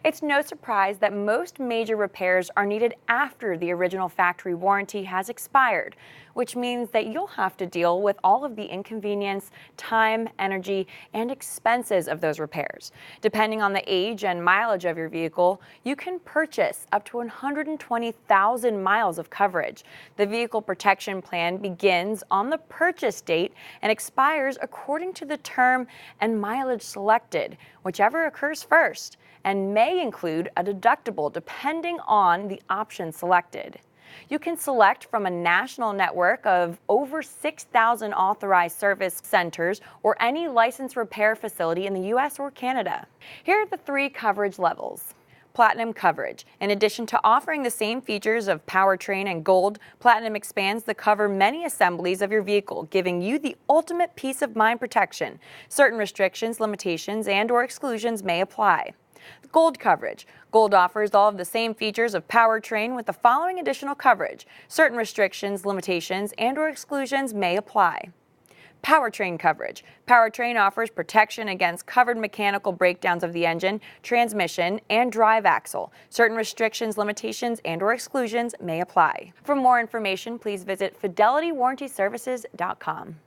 It's no surprise that most major repairs are needed after the original factory warranty has expired, which means that you'll have to deal with all of the inconvenience, time, energy, and expenses of those repairs. Depending on the age and mileage of your vehicle, you can purchase up to 120,000 miles of coverage. The vehicle protection plan begins on the purchase date and expires according to the term and mileage selected, whichever occurs first, and may include a deductible depending on the option selected. You can select from a national network of over 6,000 authorized service centers or any licensed repair facility in the U.S. or Canada. Here are the 3 coverage levels. Platinum coverage. In addition to offering the same features of powertrain and gold, Platinum expands to cover many assemblies of your vehicle, giving you the ultimate peace of mind protection. Certain restrictions, limitations, and/or exclusions may apply. Gold coverage. Gold offers all of the same features of powertrain with the following additional coverage. Certain restrictions, limitations, and/or exclusions may apply. Powertrain coverage. Powertrain offers protection against covered mechanical breakdowns of the engine, transmission, and drive axle. Certain restrictions, limitations, and/or exclusions may apply. For more information, please visit fidelitywarrantyservices.com.